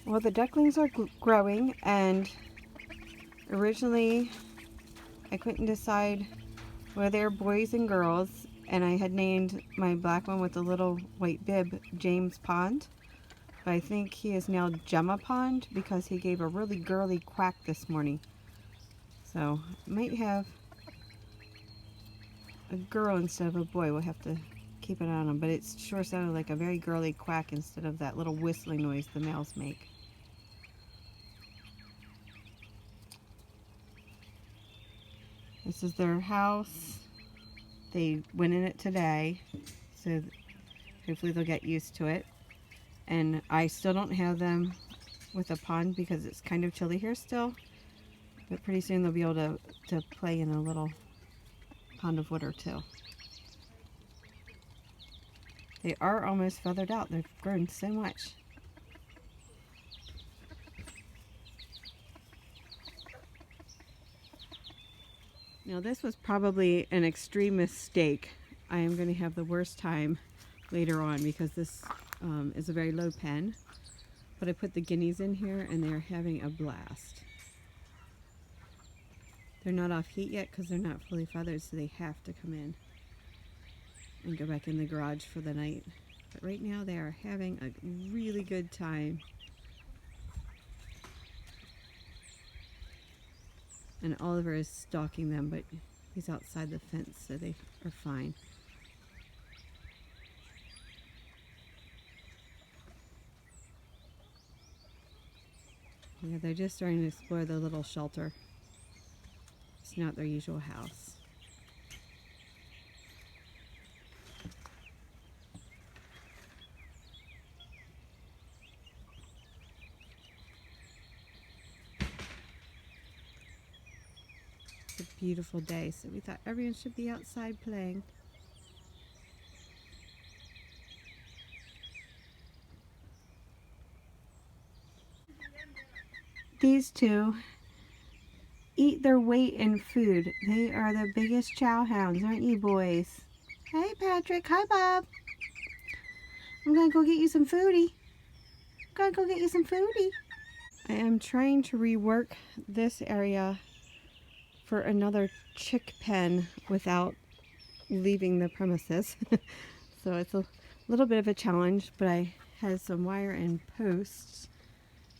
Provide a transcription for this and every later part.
Well, the ducklings are growing, and originally I couldn't decide whether they're boys and girls, and I had named my black one with the little white bib James Pond. But I think he is now Gemma Pond because he gave a really girly quack this morning. So might have a girl instead of a boy. We'll have to keep an eye on him. But it sure sounded like a very girly quack instead of that little whistling noise the males make. This is their house. They went in it today, so hopefully they'll get used to it. And I still don't have them with a pond because it's kind of chilly here still. But pretty soon they'll be able to play in a little pond of water too. They are almost feathered out. They've grown so much. Now this was probably an extreme mistake. I am going to have the worst time later on because this is a very low pen. But I put the guineas in here and they're having a blast. They're not off heat yet because they're not fully feathered, so they have to come in and go back in the garage for the night. But right now they are having a really good time. And Oliver is stalking them, but he's outside the fence, so they are fine. Yeah, they're just starting to explore the little shelter. It's not their usual house. It's a beautiful day, so we thought everyone should be outside playing. These two eat their weight in food. They are the biggest chow hounds, aren't you boys? Hey Patrick, hi Bob. I'm gonna go get you some foodie. I'm gonna go get you some foodie. I am trying to rework this area for another chick pen without leaving the premises. So it's a little bit of a challenge, but I had some wire and posts,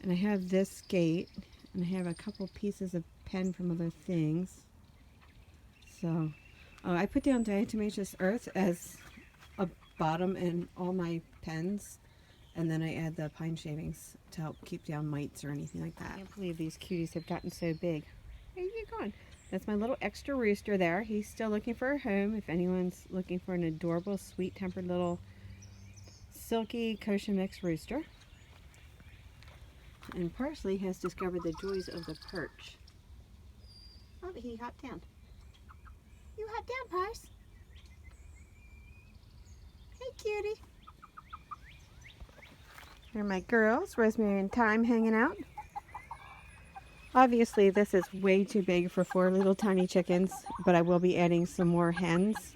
and I have this gate, and I have a couple pieces of pen from other things. So I put down diatomaceous earth as a bottom in all my pens, and then I add the pine shavings to help keep down mites or anything like that. I can't believe these cuties have gotten so big. Where are you going? That's my little extra rooster there. He's still looking for a home. If anyone's looking for an adorable, sweet-tempered little silky kosher mixed rooster. And Parsley has discovered the joys of the perch. Oh, but he hopped down. You hopped down, Pars. Hey, cutie. Here are my girls, Rosemary and Thyme, hanging out. Obviously, this is way too big for 4 little tiny chickens, but I will be adding some more hens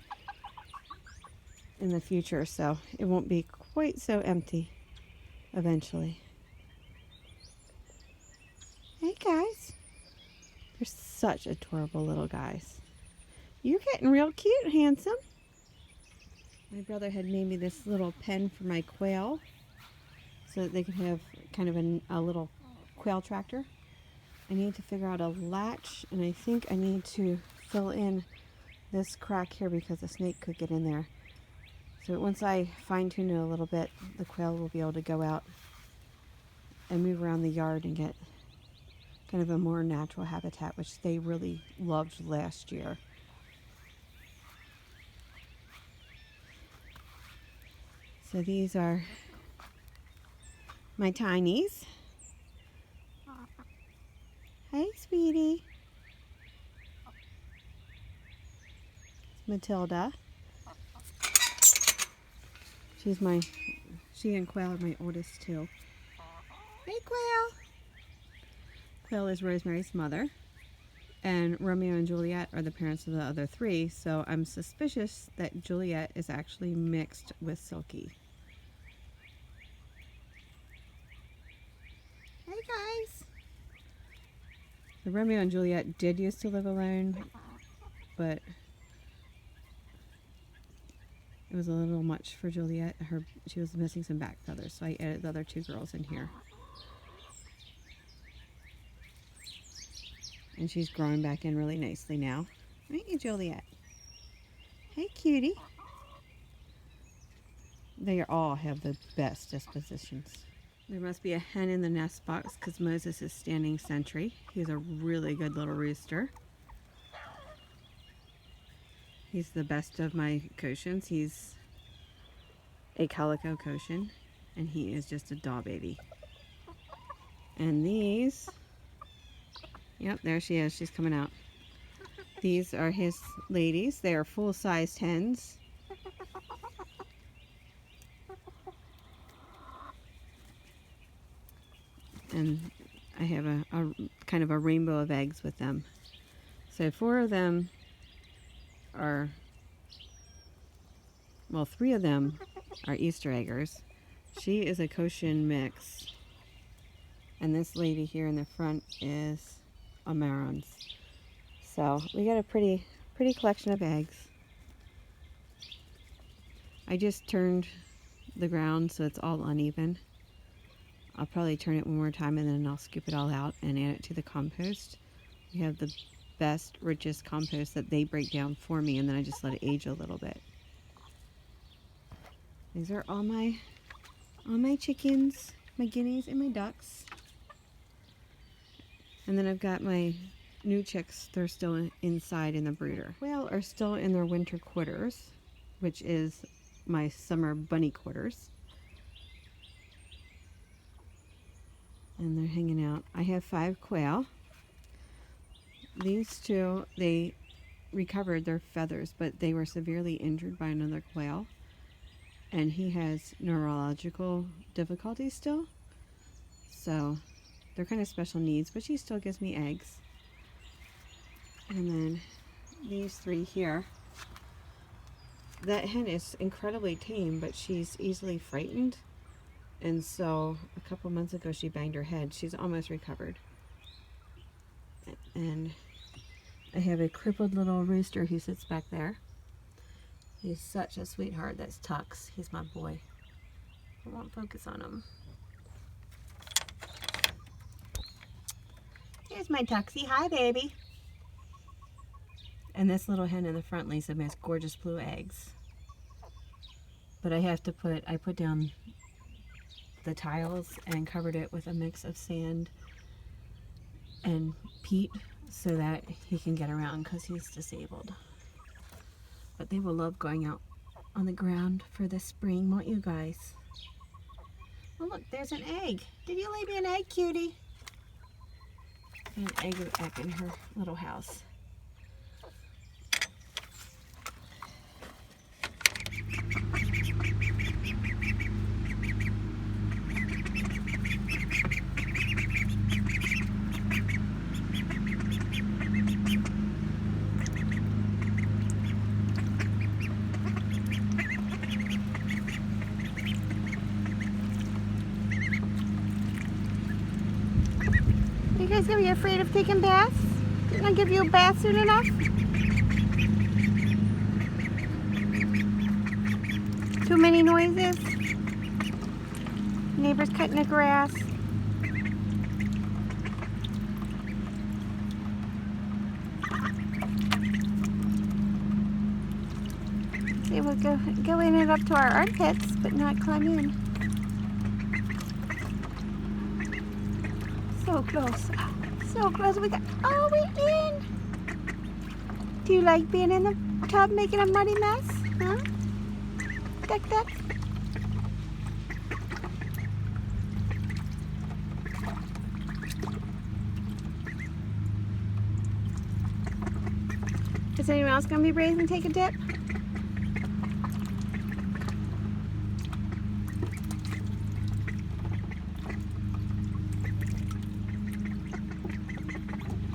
in the future, so it won't be quite so empty eventually. Hey, guys. They're such adorable little guys. You're getting real cute, handsome. My brother had made me this little pen for my quail so that they could have kind of a little quail tractor. I need to figure out a latch, and I think I need to fill in this crack here because a snake could get in there. So once I fine-tune it a little bit, the quail will be able to go out and move around the yard and get kind of a more natural habitat, which they really loved last year. So these are my tinies. Hey, sweetie. It's Matilda. She and Quail are my oldest too. Hey, Quail. Quail is Rosemary's mother, and Romeo and Juliet are the parents of the other 3, so I'm suspicious that Juliet is actually mixed with Silky. guys. The Romeo and Juliet did used to live alone, but it was a little much for Juliet. She was missing some back feathers, so I added the other two girls in here. And she's growing back in really nicely now. Ain't you, Juliet? Hey, cutie. They all have the best dispositions. There must be a hen in the nest box because Moses is standing sentry. He's a really good little rooster. He's the best of my Cochins. He's a calico Cochin, and he is just a doll baby. And these, yep, there she is. She's coming out. These are his ladies. They are full-sized hens. And I have a kind of a rainbow of eggs with them. So 4 of them are, well, 3 of them are Easter eggers. She is a Cochin mix. And this lady here in the front is a Marans. So we got a pretty collection of eggs. I just turned the ground so it's all uneven. I'll probably turn it one more time and then I'll scoop it all out and add it to the compost. We have the best, richest compost that they break down for me, and then I just let it age a little bit. These are all my chickens, my guineas, and my ducks. And then I've got my new chicks. They're still inside in the brooder. Quail are still in their winter quarters, which is my summer bunny quarters. And they're hanging out. I have 5 quail. These 2, they recovered their feathers, but they were severely injured by another quail. And he has neurological difficulties still. So they're kind of special needs, but she still gives me eggs. And then these 3 here. That hen is incredibly tame, but she's easily frightened. And so a couple months ago she banged her head. She's almost recovered. And I have a crippled little rooster who sits back there. He's such a sweetheart. That's Tux. He's my boy. I won't focus on him. Here's my Tuxie. Hi, baby. And this little hen in the front lays the most gorgeous blue eggs. But I put down the tiles and covered it with a mix of sand and peat so that he can get around because he's disabled. But they will love going out on the ground for the spring, won't you guys? Oh look, there's an egg. Did you lay me an egg, cutie? An egg back in her little house. You guys gonna be afraid of taking baths? Didn't I give you a bath soon enough? Too many noises? Neighbors cutting the grass. See, we'll go in it up to our armpits, but not climb in. So close. So close. We in. Do you like being in the tub making a muddy mess? Huh? Duck, duck. Is anyone else going to be brave and take a dip?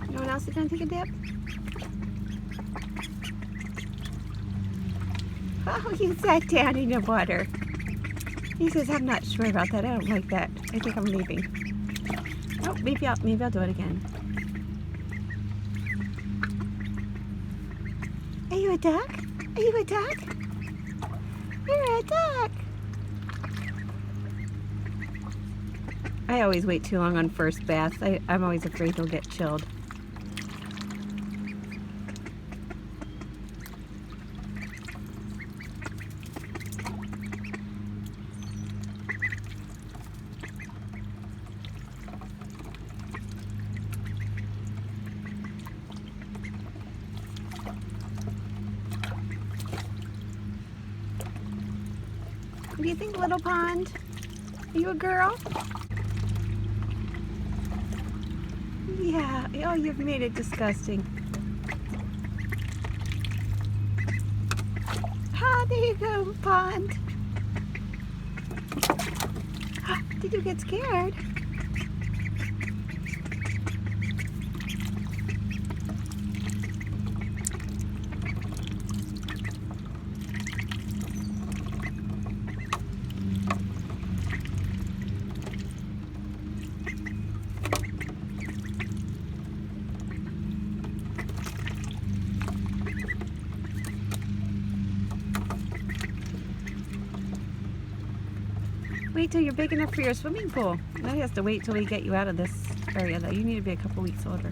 No one else is going to take a dip? Oh, you sat down in the water. He says, I'm not sure about that. I don't like that. I think I'm leaving. Oh, maybe I'll do it again. Are you a duck? Are you a duck? You're a duck. I always wait too long on first baths. I'm always afraid they'll get chilled. What do you think, little pond? Are you a girl? Yeah. Oh, you've made it disgusting. Ah, there you go, pond. Did you get scared? Wait till you're big enough for your swimming pool. Now you have to wait till we get you out of this area though. You need to be a couple weeks older.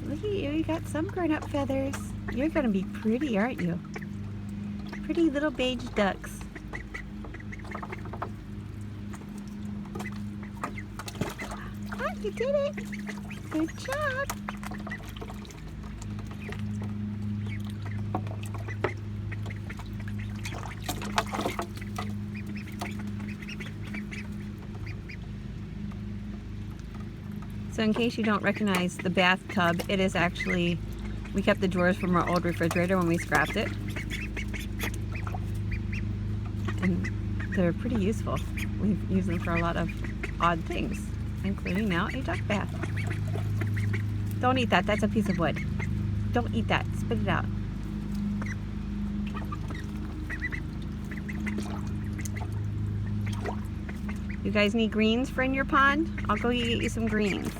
Look at you, you got some grown-up feathers. You're gonna be pretty, aren't you? Pretty little beige ducks. Oh, you did it! Good job! So in case you don't recognize the bathtub, it is actually, we kept the drawers from our old refrigerator when we scrapped it. And they're pretty useful. We've used them for a lot of odd things, including now a duck bath. Don't eat that, that's a piece of wood. Don't eat that, spit it out. You guys need greens for in your pond? I'll go get you some greens.